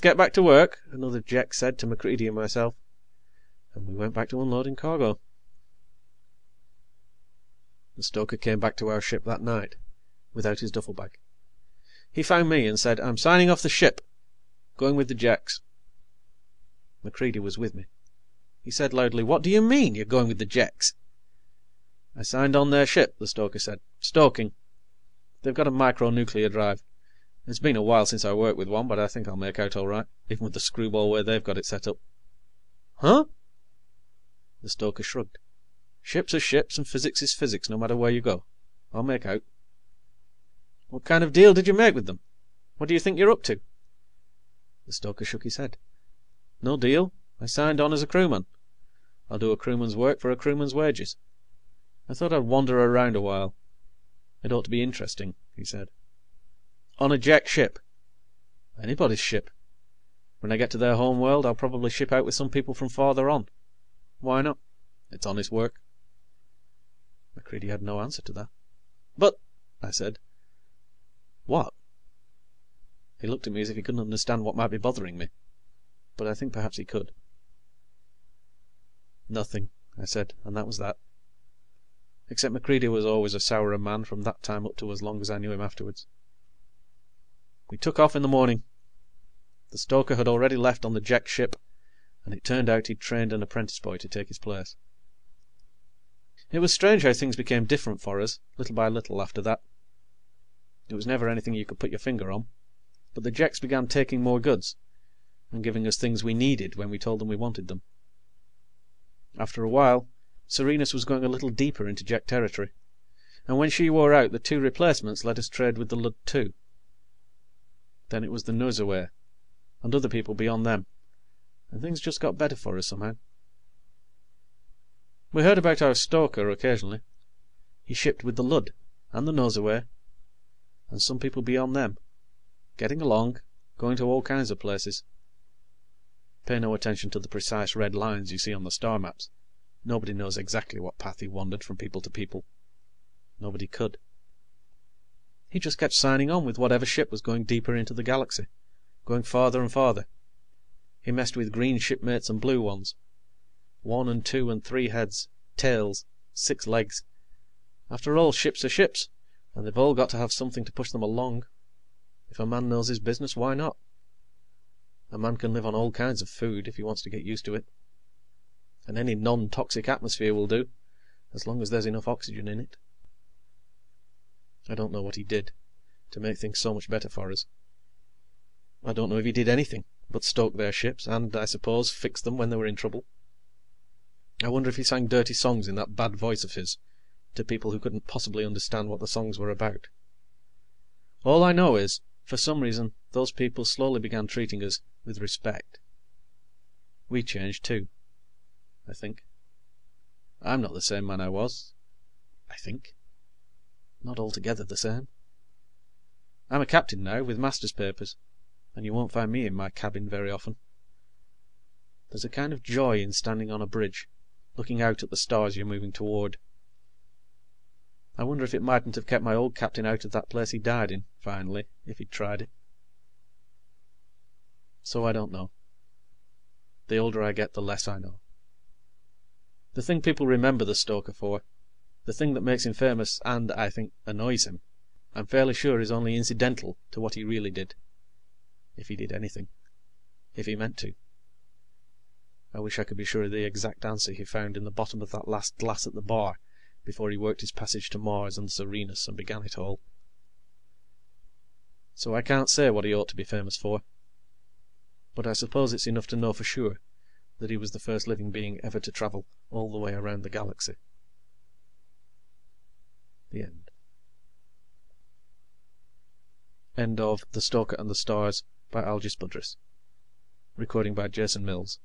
get back to work, another Jek said to Macready and myself, and we went back to unloading cargo. The stoker came back to our ship that night, without his duffel bag. He found me and said, "I'm signing off the ship. Going with the Jeks." Macready was with me. He said loudly, "What do you mean, you're going with the Jeks?" "I signed on their ship," the stoker said. "Stoking. They've got a micronuclear drive. It's been a while since I worked with one, but I think I'll make out all right, even with the screwball way they've got it set up." "Huh?" The stoker shrugged. "Ships are ships, and physics is physics, no matter where you go. I'll make out." "What kind of deal did you make with them? What do you think you're up to?" The stoker shook his head. "No deal. I signed on as a crewman. I'll do a crewman's work for a crewman's wages. I thought I'd wander around a while. It ought to be interesting," he said. "On a Jek ship?" "Anybody's ship. When I get to their home world, I'll probably ship out with some people from farther on. Why not? It's honest work." Macready had no answer to that. "But," I said. "What?" He looked at me as if he couldn't understand what might be bothering me, but I think perhaps he could. "Nothing," I said, and that was that. Except Macready was always a sourer man from that time up to as long as I knew him afterwards. We took off in the morning. The stoker had already left on the Jek ship, and it turned out he'd trained an apprentice boy to take his place. It was strange how things became different for us, little by little, after that. It was never anything you could put your finger on, but the Jeks began taking more goods, and giving us things we needed when we told them we wanted them. After a while, Serenus was going a little deeper into Jek territory, and when she wore out, the two replacements let us trade with the Lud too. Then it was the Norzaway, and other people beyond them, and things just got better for us somehow. We heard about our stoker occasionally. He shipped with the Lud, and the Norzaway, and some people beyond them, getting along, going to all kinds of places. Pay no attention to the precise red lines you see on the star maps. Nobody knows exactly what path he wandered from people to people. Nobody could. He just kept signing on with whatever ship was going deeper into the galaxy, going farther and farther. He messed with green shipmates and blue ones. 1 and 2 and 3 heads, tails, 6 legs. After all, ships are ships, and they've all got to have something to push them along. If a man knows his business, why not? A man can live on all kinds of food if he wants to get used to it. And any non-toxic atmosphere will do, as long as there's enough oxygen in it. I don't know what he did to make things so much better for us. I don't know if he did anything but stoke their ships, and, I suppose, fix them when they were in trouble. I wonder if he sang dirty songs in that bad voice of his to people who couldn't possibly understand what the songs were about. All I know is, for some reason, those people slowly began treating us with respect. We changed too, I think. I'm not the same man I was, I think. Not altogether the same. I'm a captain now, with master's papers, and you won't find me in my cabin very often. There's a kind of joy in standing on a bridge, looking out at the stars you're moving toward. I wonder if it mightn't have kept my old captain out of that place he died in, finally, if he'd tried it. So I don't know. The older I get, the less I know. The thing people remember the stoker for, the thing that makes him famous and, I think, annoys him, I'm fairly sure is only incidental to what he really did. If he did anything. If he meant to. I wish I could be sure of the exact answer he found in the bottom of that last glass at the bar before he worked his passage to Mars and Serenus and began it all. So I can't say what he ought to be famous for, but I suppose it's enough to know for sure that he was the first living being ever to travel all the way around the galaxy. The end. End of The Stoker and the Stars by Algis Budrys. Recording by Jason Mills.